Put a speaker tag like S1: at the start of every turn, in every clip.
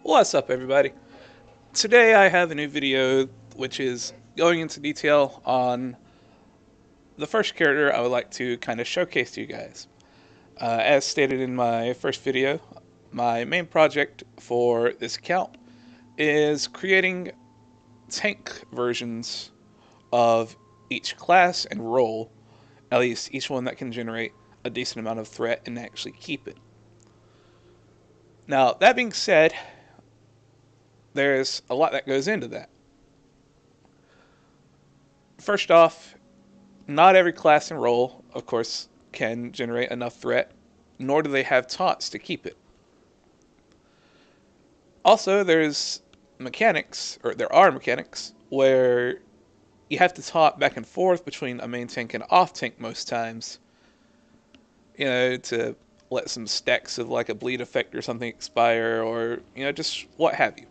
S1: What's up, everybody? Today I have a new video which is going into detail on the first character I would like to kind of showcase to you guys. As stated in my first video, my main project for this account is creating tank versions of each class and role, at least each one that can generate a decent amount of threat and actually keep it. Now, that being said, there's a lot that goes into that. First off, not every class and role, of course, can generate enough threat, nor do they have taunts to keep it. Also, there are mechanics, where you have to taunt back and forth between a main tank and off tank most times, to let some stacks of like a bleed effect or something expire, or, just what have you.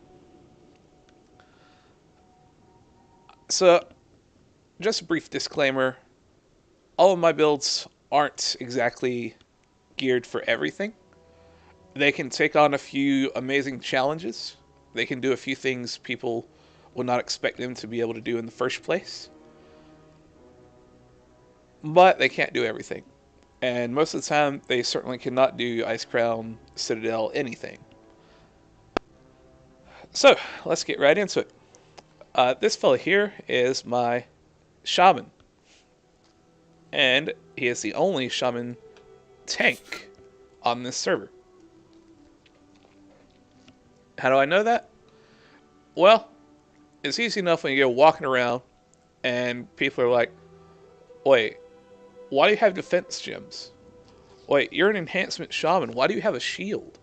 S1: So, just a brief disclaimer, all of my builds aren't exactly geared for everything. They can take on a few amazing challenges. They can do a few things people would not expect them to be able to do in the first place. But they can't do everything. And most of the time, they certainly cannot do Ice Crown, Citadel, anything. So, let's get right into it. This fella here is my Shaman. And he is the only Shaman tank on this server. How do I know that? Well, it's easy enough when you go walking around and people are like, wait, why do you have defense gems? Wait, you're an enhancement shaman. Why do you have a shield?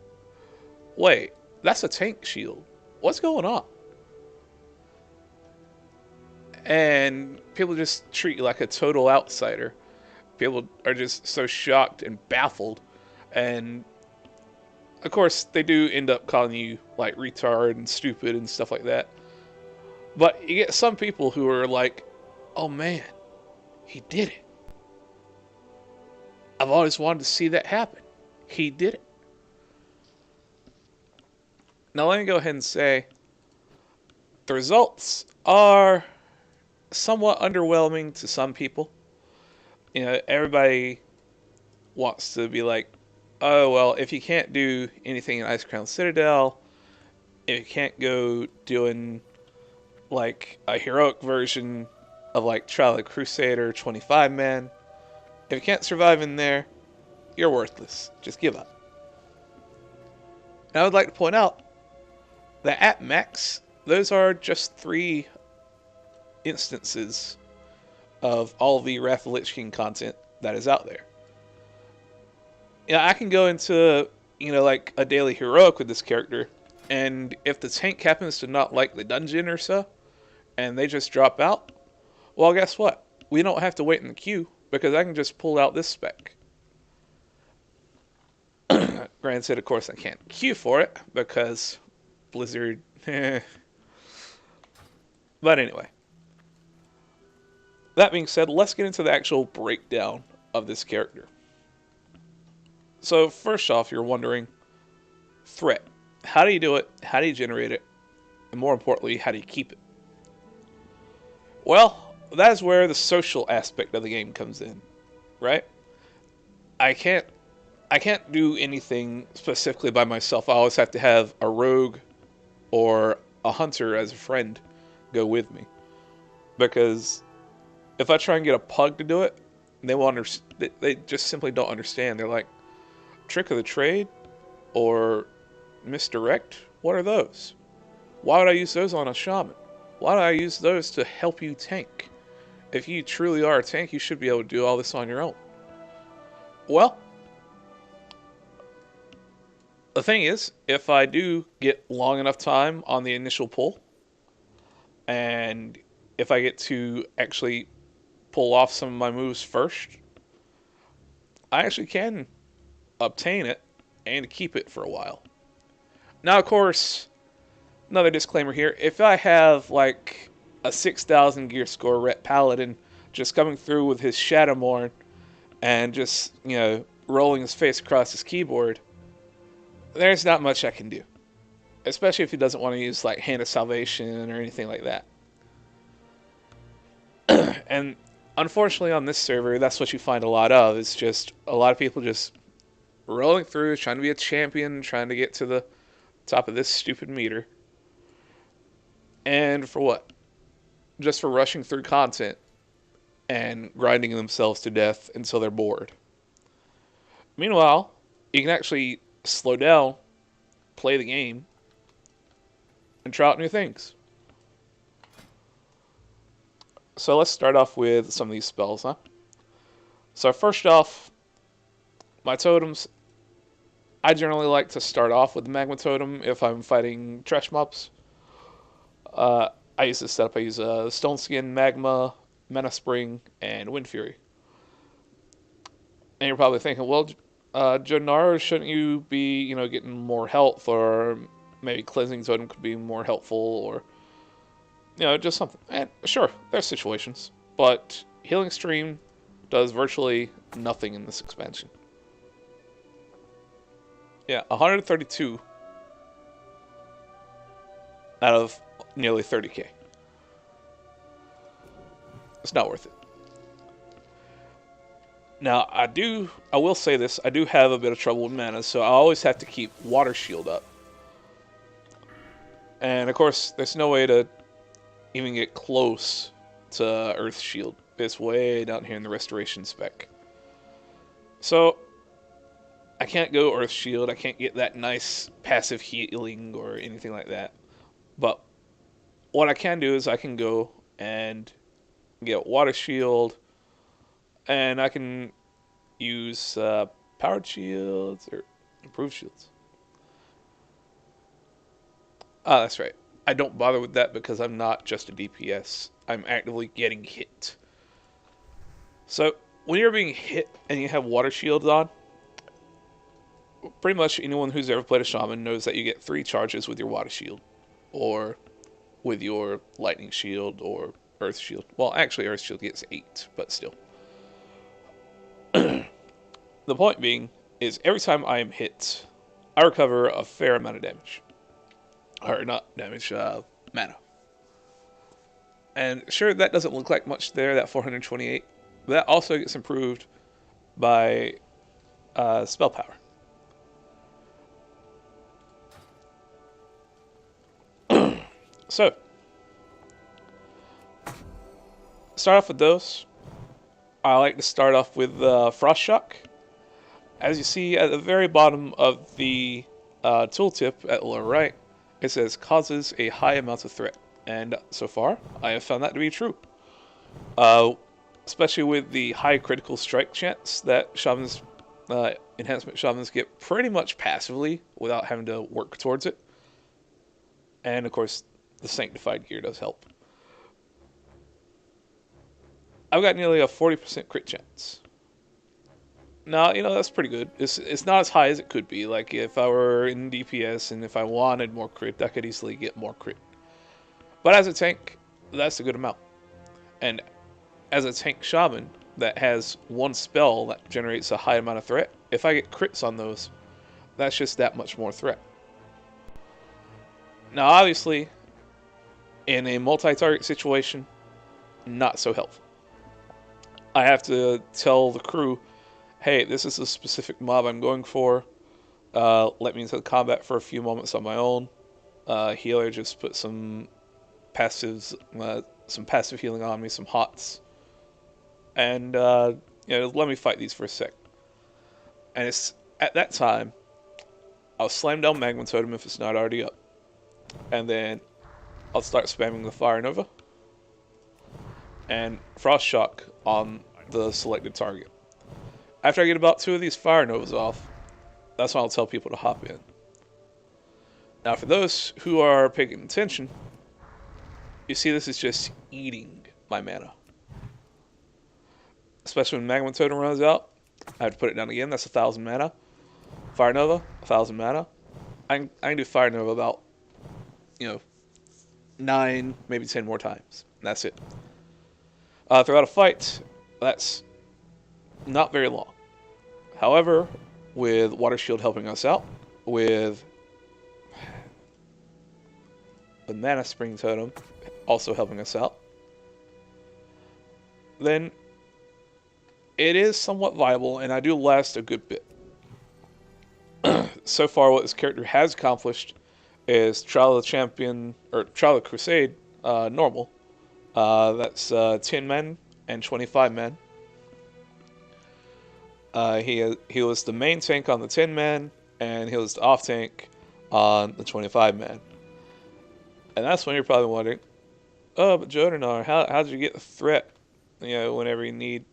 S1: Wait, that's a tank shield. What's going on? And people just treat you like a total outsider. People are just so shocked and baffled. And of course, they do end up calling you like retard and stupid and stuff like that. But you get some people who are like, oh man, he did it. I've always wanted to see that happen. He did it. Now let me go ahead and say the results are somewhat underwhelming to some people. Everybody wants to be like, oh, well, if you can't do anything in Ice Crown Citadel, if you can't go doing like a heroic version of like Trial of the Crusader 25 man, if you can't survive in there, you're worthless. Just give up. And I would like to point out that at max, those are just 3 instances of all the Wrath of the Lich King content that is out there. I can go into, like a daily heroic with this character, and if the tank happens to not like the dungeon or so, and they just drop out, well, guess what? We don't have to wait in the queue, because I can just pull out this spec. Granted, of course, I can't queue for it, because Blizzard... But anyway. That being said, let's get into the actual breakdown of this character. So first off, you're wondering, threat. How do you do it? How do you generate it? And more importantly, how do you keep it? Well, that is where the social aspect of the game comes in, right? I can't do anything specifically by myself. I always have to have a rogue or a hunter as a friend go with me. Because if I try and get a pug to do it, they just simply don't understand. They're like, trick of the trade or misdirect? What are those? Why would I use those on a shaman? Why do I use those to help you tank? If you truly are a tank, you should be able to do all this on your own. Well, the thing is, if I do get long enough time on the initial pull, and if I get to actually pull off some of my moves first, I actually can obtain it and keep it for a while. Now, of course, another disclaimer here. If I have like a 6,000 gear score Ret Paladin just coming through with his Shadowmourne and just, rolling his face across his keyboard, there's not much I can do. especially if he doesn't want to use like Hand of Salvation or anything like that. And unfortunately, on this server, that's what you find a lot of. It's just a lot of people just rolling through, trying to be a champion, trying to get to the top of this stupid meter. And for what? Just for rushing through content and grinding themselves to death until they're bored. Meanwhile, you can actually slow down, play the game, and try out new things. So let's start off with some of these spells, huh? So first off, my totems. I generally like to start off with the Magma Totem if I'm fighting trash mobs. I use this setup. I use Stone Skin, Magma, Mana Spring, and Wind Fury. And you're probably thinking, well, Jonara, shouldn't you be, getting more health, or maybe Cleansing Totem could be more helpful, or, just something. And sure, there's situations, but Healing Stream does virtually nothing in this expansion. Yeah, 132 out of nearly 30k. It's not worth it. Now, I will say this, I do have a bit of trouble with mana, so I always have to keep Water Shield up. And of course, there's no way to even get close to Earth Shield. It's way down here in the Restoration spec. So, I can't go Earth Shield, I can't get that nice passive healing or anything like that. But what I can do is I can go and get Water Shield, and I can use Powered Shields or Improved Shields. Ah, that's right. I don't bother with that because I'm not just a DPS. I'm actively getting hit. So, when you're being hit and you have Water Shields on, pretty much anyone who's ever played a Shaman knows that you get 3 charges with your Water Shield, or with your Lightning Shield, or Earth Shield. Well, actually, Earth Shield gets 8, but still. The point being is every time I am hit, I recover a fair amount of damage. Or not damage, mana. And sure, that doesn't look like much there, that 428. But that also gets improved by spell power. So, start off with those. I like to start off with Frost Shock. As you see at the very bottom of the tooltip at the lower right, it says causes a high amount of threat. And so far, I have found that to be true. Especially with the high critical strike chance that Shamans, enhancement Shamans get pretty much passively without having to work towards it. And of course, the Sanctified gear does help. I've got nearly a 40% crit chance. Now, that's pretty good. It's not as high as it could be. Like, if I were in DPS and if I wanted more crit, I could easily get more crit. But as a tank, that's a good amount. And as a tank Shaman that has one spell that generates a high amount of threat, if I get crits on those, that's just that much more threat. Now, obviously, in a multi-target situation, not so helpful. I have to tell the crew, hey, this is a specific mob I'm going for. Let me into the combat for a few moments on my own. Healer, just put some passives, some passive healing on me, some hots. And, let me fight these for a sec. And it's at that time, I'll slam down Magma Totem if it's not already up. And then I'll start spamming the Fire Nova and Frost Shock on the selected target. After I get about 2 of these Fire Novas off, that's when I'll tell people to hop in. Now, for those who are paying attention, you see this is just eating my mana. Especially when Magma Totem runs out, I have to put it down again. That's 1,000 mana. Fire Nova, 1,000 mana. I can do Fire Nova about, 9, maybe 10 more times. That's it. Throughout a fight, that's not very long. However, with Water Shield helping us out, with the Mana Spring Totem also helping us out, then it is somewhat viable, and I do last a good bit. So far, what this character has accomplished is Trial of the Champion, or Trial of the Crusade, normal. That's 10 men and 25 men. He was the main tank on the 10 man, and he was the off tank on the 25 man. And that's when you're probably wondering, oh, but Jodanar, how did you get the threat? Whenever you need,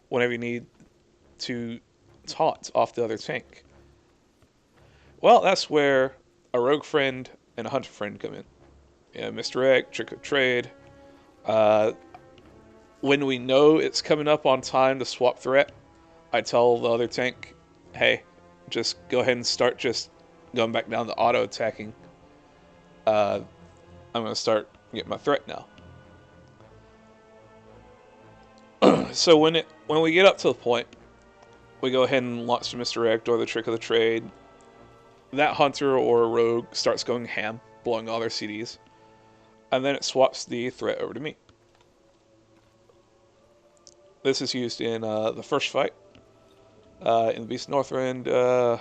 S1: whenever you need to taunt off the other tank. Well, that's where a rogue friend and a hunter friend come in. Misdirect, trick of trade. When we know it's coming up on time to swap threat, I tell the other tank, hey, just go ahead and start just going back down to auto attacking. I'm going to start getting my threat now. So when we get up to the point, we go ahead and launch the misdirect or the trick of the trade. That hunter or rogue starts going ham, blowing all their CDs, and then it swaps the threat over to me. This is used in the first fight in the Beast Northrend.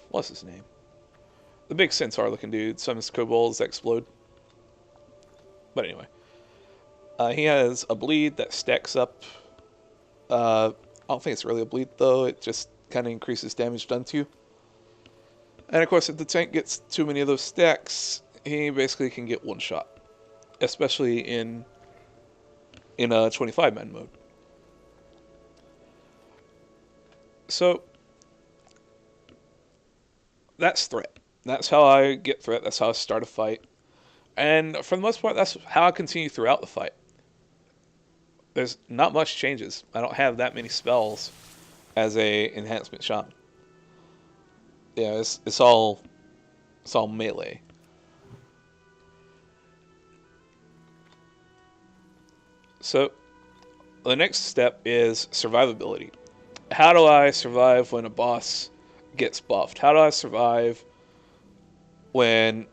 S1: What's his name? The big centaur-looking dude summons kobolds that explode. But anyway, he has a bleed that stacks up. I don't think it's really a bleed though. It just kind of increases damage done to you. And of course, if the tank gets too many of those stacks, he basically can get one shot, especially in a 25-man mode. So that's threat. That's how I get threat. That's how I start a fight. And for the most part, that's how I continue throughout the fight. There's not much changes. I don't have that many spells as a enhancement shaman. Yeah, it's all melee. So the next step is survivability. How do I survive when a boss gets buffed? How do I survive when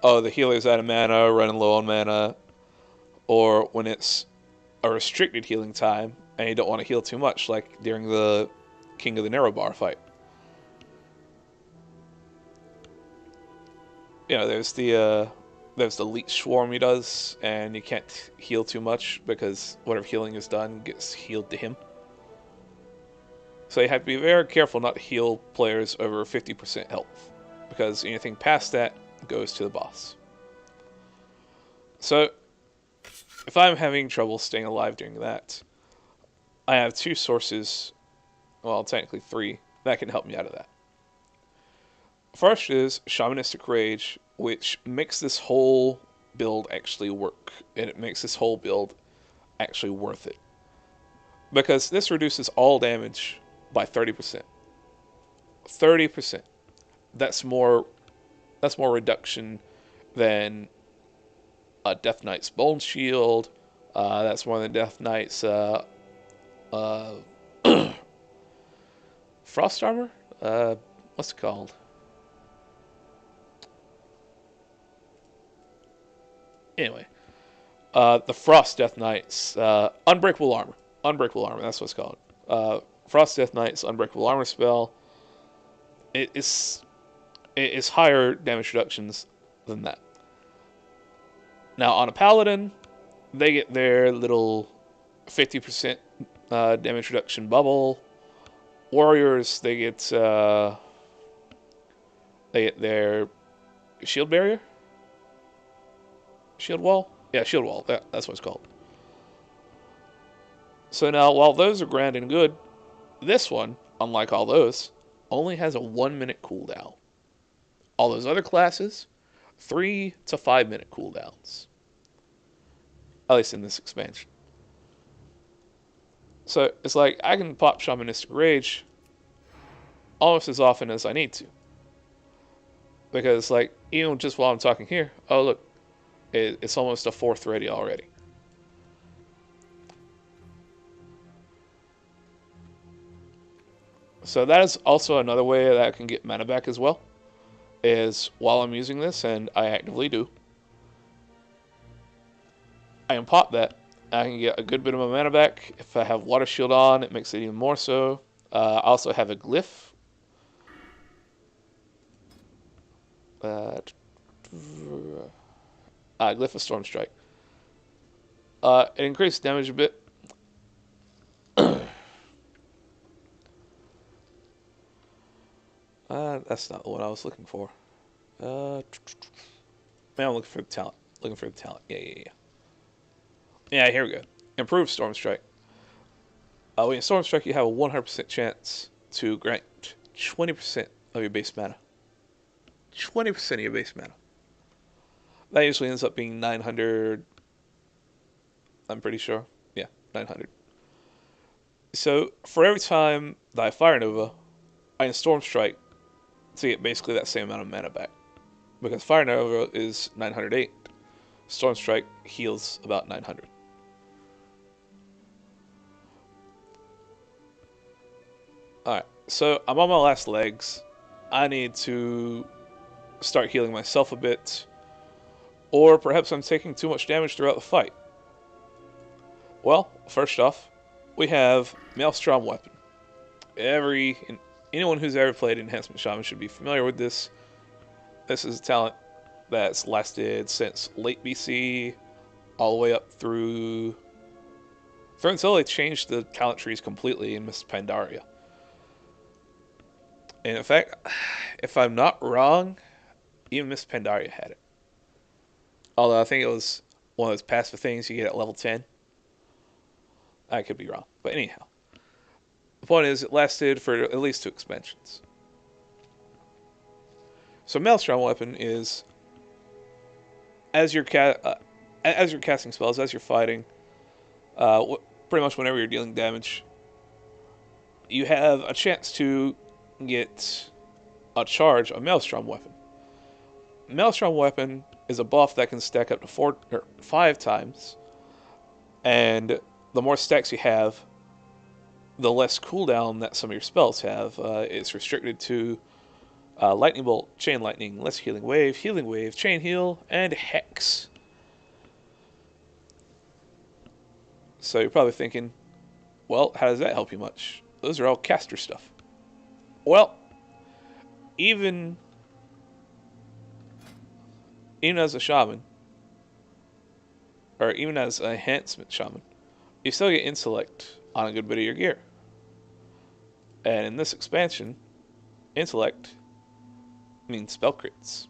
S1: the healer's out of mana, running low on mana, or when it's a restricted healing time and you don't want to heal too much, like during the King of the Narrow Bar fight? There's the leech swarm he does, and you can't heal too much because whatever healing is done gets healed to him. So you have to be very careful not to heal players over 50% health, because anything past that goes to the boss. So if I'm having trouble staying alive during that, I have two sources, well, technically three, that can help me out of that. First is Shamanistic Rage, which makes this whole build actually work, and it makes this whole build actually worth it. Because this reduces all damage by 30%. 30%. That's more reduction than a Death Knight's Bone Shield. That's more than Death Knight's Frost Armor? What's it called? Anyway, the Frost Death Knight's Unbreakable Armor. Unbreakable Armor, that's what it's called. Frost Death Knight's Unbreakable Armor spell. It's higher damage reductions than that. Now, on a Paladin, they get their little 50% damage reduction bubble. Warriors, they get their shield barrier? Shield wall? Yeah, shield wall. That's what it's called. So now, while those are grand and good, this one, unlike all those, only has a 1-minute cooldown. All those other classes, 3 to 5 minute cooldowns. At least in this expansion. So it's like I can pop Shamanistic Rage almost as often as I need to. Because like, even just while I'm talking here, oh look, it's almost a 4th ready already. So that is also another way that I can get mana back as well, is while I'm using this, and I actively do, I can pop that. I can get a good bit of my mana back. If I have Water Shield on, it makes it even more so. I also have a Glyph. Glyph of Storm Strike. It increases damage a bit. That's not the one I was looking for. Man, I'm looking for the talent. Looking for the talent. Yeah. Yeah, here we go. Improved Storm Strike. When you Storm Strike, you have a 100% chance to grant 20% of your base mana. 20% of your base mana. That usually ends up being 900. I'm pretty sure. Yeah, 900. So, for every time that I Fire Nova, I can Storm Strike to get basically that same amount of mana back. Because Fire Nova is 908. Storm Strike heals about 900. Alright, so I'm on my last legs. I need to start healing myself a bit. Or perhaps I'm taking too much damage throughout the fight. Well, first off, we have Maelstrom Weapon. Anyone who's ever played Enhancement Shaman should be familiar with this. This is a talent that's lasted since late BC, all the way up through until they changed the talent trees completely in Mists Pandaria. And in fact, if I'm not wrong, even Mists Pandaria had it. Although I think it was one of those passive things you get at level 10. I could be wrong. But anyhow. The point is, it lasted for at least 2 expansions. So Maelstrom Weapon is, as you're casting spells, as you're fighting, pretty much whenever you're dealing damage, you have a chance to get a charge of Maelstrom Weapon. Maelstrom Weapon is a buff that can stack up to 4 or 5 times, and the more stacks you have, the less cooldown that some of your spells have. It's restricted to Lightning Bolt, Chain Lightning, Less Healing Wave, Chain Heal, and Hex. So you're probably thinking, well, how does that help you much? Those are all caster stuff. Well, even as a shaman, or even as an enhancement shaman, you still get intellect on a good bit of your gear. And in this expansion, intellect means spell crits.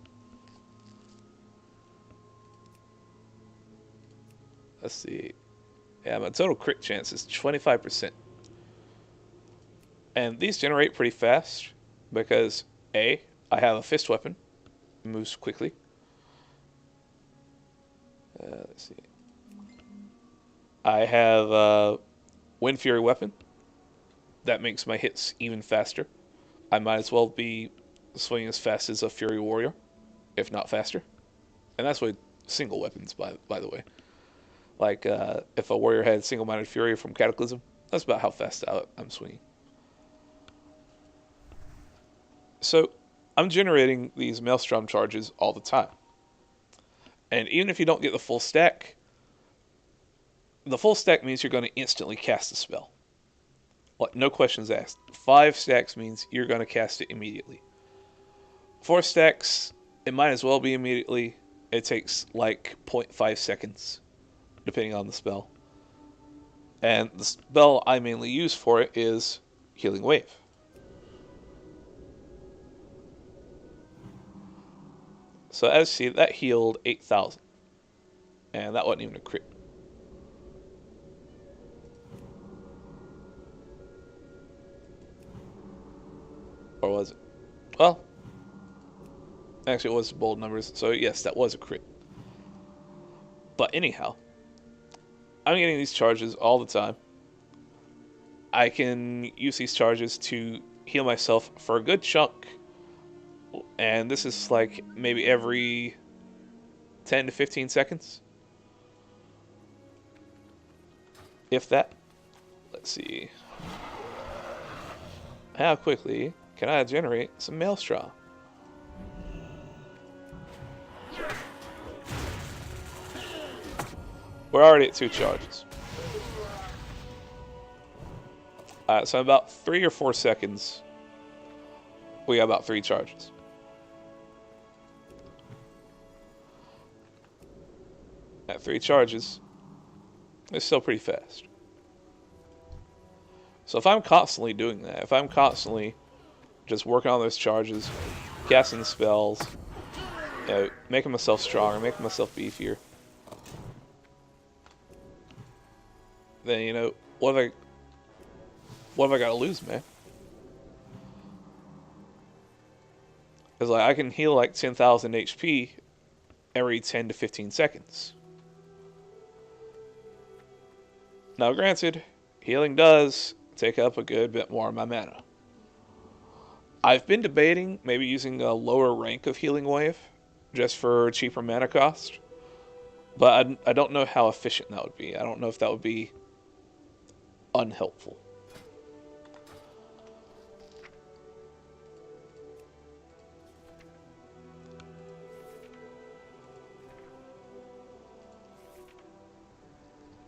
S1: Let's see. Yeah, my total crit chance is 25%. And these generate pretty fast because I have a fist weapon. It moves quickly. Let's see. I have a Wind Fury weapon. That makes my hits even faster. I might as well be swinging as fast as a Fury Warrior, if not faster. And that's with single weapons, by the way. Like, if a warrior had single-minded Fury from Cataclysm, that's about how fast I'm swinging. So, I'm generating these Maelstrom charges all the time. And even if you don't get the full stack means you're going to instantly cast a spell. Like, no questions asked. 5 stacks means you're going to cast it immediately. 4 stacks, it might as well be immediately. It takes like 0.5 seconds, depending on the spell. And the spell I mainly use for it is Healing Wave. So as you see, that healed 8,000. And that wasn't even a crit. Or was it? Well, actually it was bold numbers, so yes, that was a crit. But anyhow, I'm getting these charges all the time. I can use these charges to heal myself for a good chunk. And this is like maybe every 10 to 15 seconds. If that. Let's see. How quickly can I generate some Maelstrom? We're already at 2 charges. Alright, so in about 3 or 4 seconds, we got about 3 charges. At 3 charges, it's still pretty fast. So if I'm constantly doing that, if I'm constantly just working on those charges, casting spells, you know, making myself stronger, making myself beefier, then, you know, what have I got to lose, man? Because like I can heal like 10,000 HP every 10 to 15 seconds. Now, granted, healing does take up a good bit more of my mana. I've been debating maybe using a lower rank of Healing Wave just for cheaper mana cost, but I don't know how efficient that would be. I don't know if that would be unhelpful.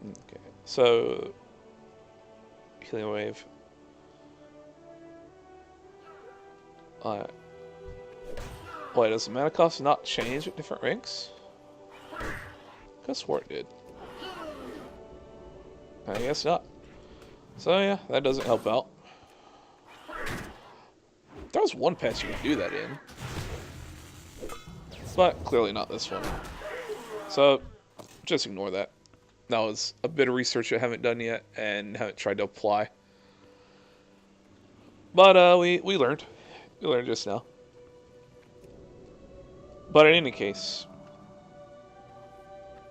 S1: Okay, so Healing Wave. Wait, does the mana cost not change at different ranks? I could swore it did. I guess not. So yeah, that doesn't help out. There was one patch you could do that in, but clearly not this one. So just ignore that. That was a bit of research I haven't done yet and haven't tried to apply. But we learned. We learned just now. But in any case,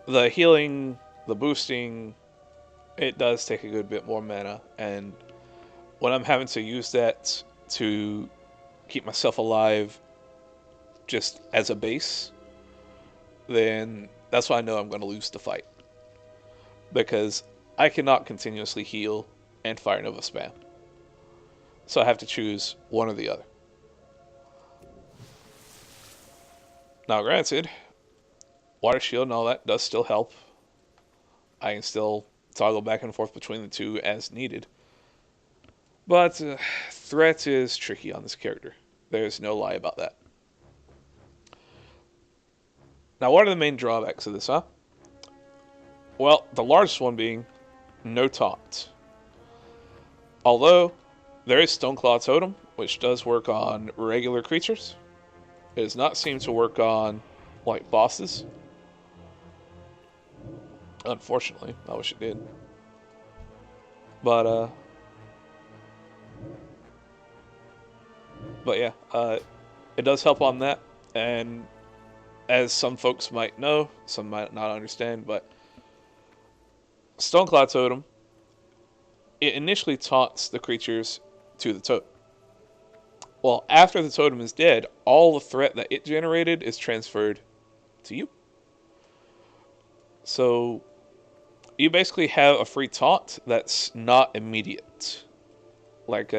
S1: the healing, the boosting, it does take a good bit more mana, and when I'm having to use that to keep myself alive just as a base, then that's why I know I'm going to lose the fight. Because I cannot continuously heal and Fire Nova spam. So I have to choose one or the other. Now granted, Water Shield and all that does still help. I can still toggle back and forth between the two as needed. But Threat is tricky on this character. There's no lie about that. Now what are the main drawbacks of this, huh? Well, the largest one being no taunt. Although, there is Stoneclaw Totem, which does work on regular creatures. It does not seem to work on, like, bosses. Unfortunately, I wish it did. But yeah, it does help on that, and as some folks might know, some might not understand, but Stoneclaw Totem, it initially taunts the creatures to the totem. Well, after the totem is dead, all the threat that it generated is transferred to you. So you basically have a free taunt that's not immediate. Like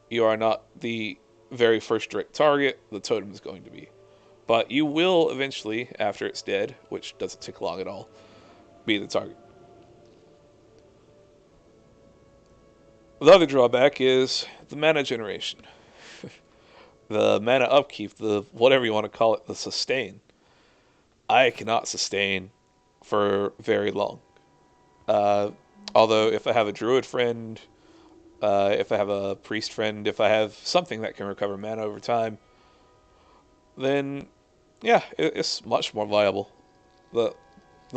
S1: you are not the very first direct target the totem is going to be. But you will eventually, after it's dead, which doesn't take long at all, be the target. The other drawback is the mana generation. The mana upkeep, the whatever you want to call it, the sustain. I cannot sustain for very long. Although if I have a druid friend, if I have a priest friend, if I have something that can recover mana over time, then yeah, it's much more viable. The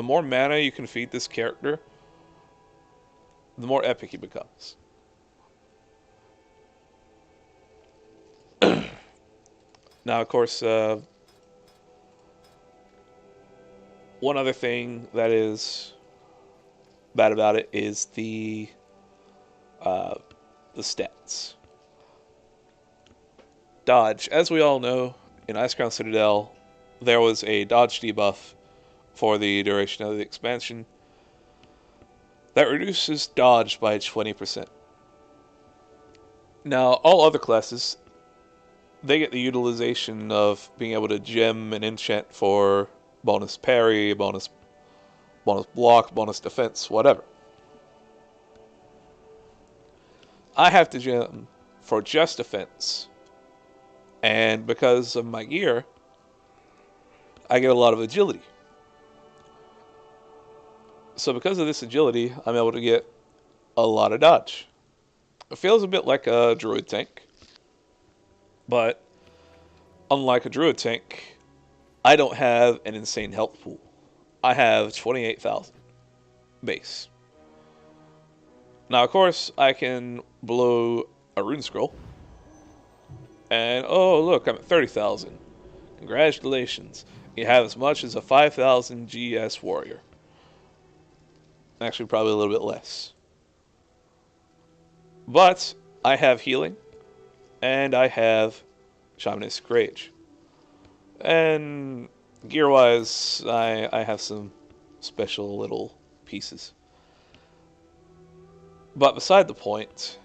S1: more mana you can feed this character, the more epic he becomes. Now, of course, one other thing that is bad about it is the stats. Dodge. As we all know, in Icecrown Citadel, there was a dodge debuff for the duration of the expansion that reduces dodge by 20%. Now, all other classes, they get the utilization of being able to gem and enchant for bonus parry, bonus bonus block, bonus defense, whatever. I have to gem for just defense, and because of my gear, I get a lot of agility. So because of this agility, I'm able to get a lot of dodge. It feels a bit like a druid tank, but unlike a druid tank, I don't have an insane health pool. I have 28,000 base. Now, of course, I can blow a rune scroll, and oh look, I'm at 30,000. Congratulations, you have as much as a 5,000 GS warrior. Actually, probably a little bit less. But I have healing, and I have shamanistic rage. And gear-wise, I have some special little pieces. But beside the point,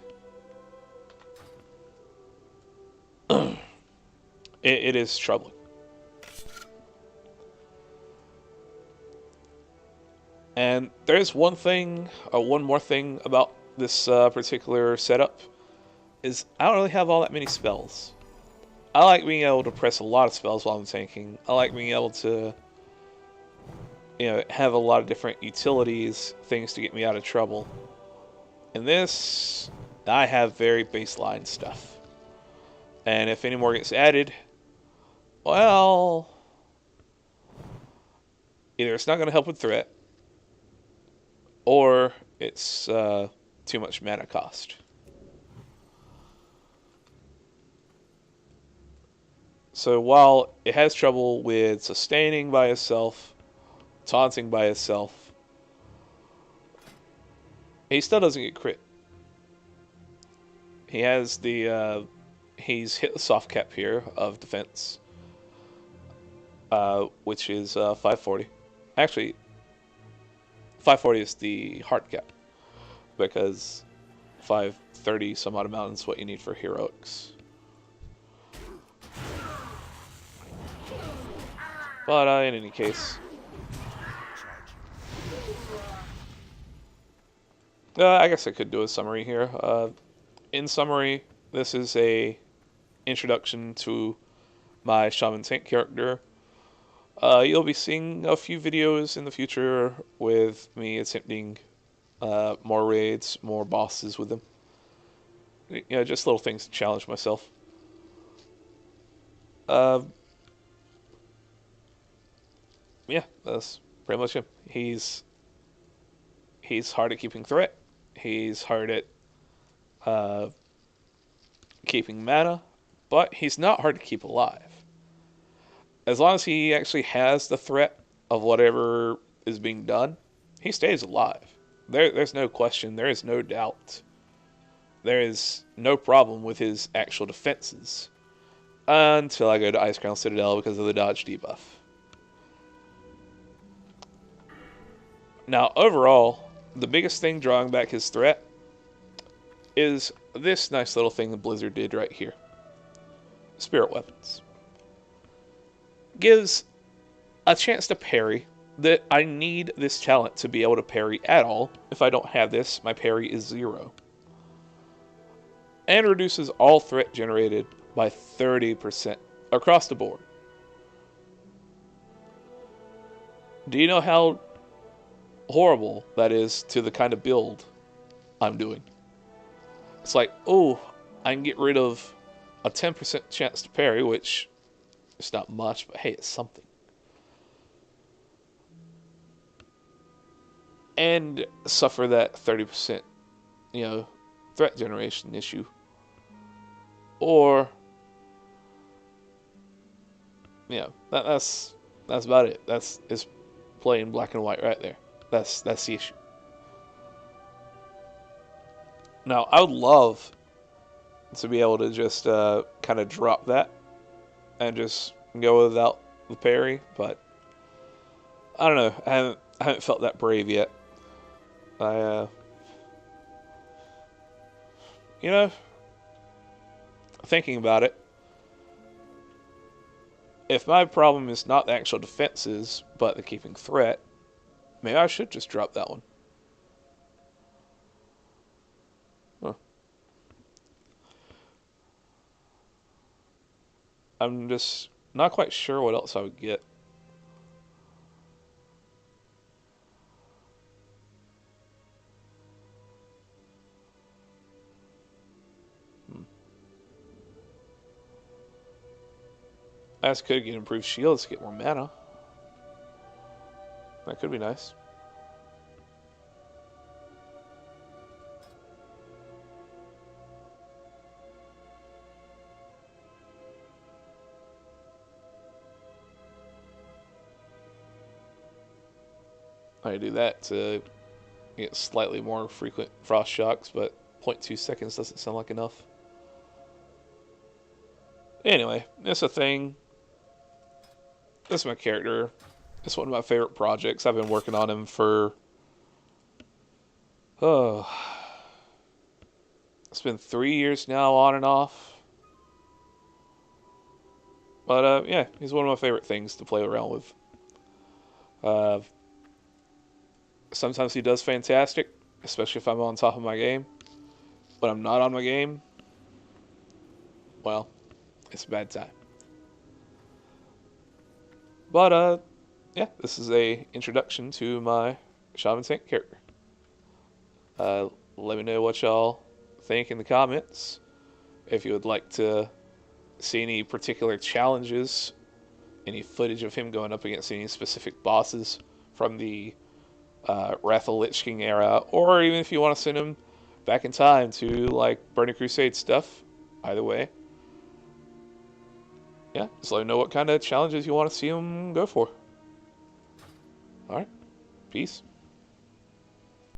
S1: it is troubling. And there's one more thing about this particular setup, is I don't really have all that many spells. I like being able to press a lot of spells while I'm tanking. I like being able to, have a lot of different utilities, things to get me out of trouble. In this, I have very baseline stuff. And if any more gets added, well, either it's not going to help with threat, or it's too much mana cost. So while it has trouble with sustaining by itself, taunting by itself, he still doesn't get crit. He has he's hit the soft cap here of defense, which is 540. Actually, 540 is the hard cap, because 530 some odd amount is what you need for heroics. But in any case, I guess I could do a summary here. In summary, this is a introduction to my Shaman Tank character. You'll be seeing a few videos in the future with me attempting more raids, more bosses with them. Just little things to challenge myself. Yeah, that's pretty much him. He's hard at keeping threat. He's hard at keeping mana, but he's not hard to keep alive. As long as he actually has the threat of whatever is being done, he stays alive. There's no question. There is no doubt. There is no problem with his actual defenses. Until I go to Icecrown Citadel because of the dodge debuff. Now, overall, the biggest thing drawing back his threat is this nice little thing that Blizzard did right here. Spirit Weapons. Gives a chance to parry that I need this talent to be able to parry at all. If I don't have this, my parry is 0. And reduces all threat generated by 30% across the board. Do you know how horrible that is to the kind of build I'm doing? It's like, oh, I can get rid of a 10% chance to parry, which is not much, but hey, it's something. And suffer that 30%, threat generation issue. Or, that's about it. It's plain black and white right there. That's the issue. Now, I would love to be able to just kind of drop that and just go without the parry, but I don't know. I haven't felt that brave yet. Thinking about it, if my problem is not the actual defenses, but the keeping threat, Maybe I should just drop that one. Huh. I'm just not quite sure what else I would get. Hmm. I just could get improved shields to get more mana. That could be nice. I do that to get slightly more frequent frost shocks, but 0.2 seconds doesn't sound like enough. Anyway, it's a thing. This is my character. It's one of my favorite projects. I've been working on him for oh, it's been 3 years now, on and off. But yeah, he's one of my favorite things to play around with. Uh, Sometimes he does fantastic, especially if I'm on top of my game. When I'm not on my game, well, it's a bad time. But yeah, this is a introduction to my Shaman Tank character. Let me know what y'all think in the comments. If you would like to see any particular challenges, any footage of him going up against any specific bosses from the Wrath of Lich King era, or even if you want to send him back in time to like Burning Crusade stuff, either way, yeah, just let me know what kind of challenges you want to see him go for. All right, peace.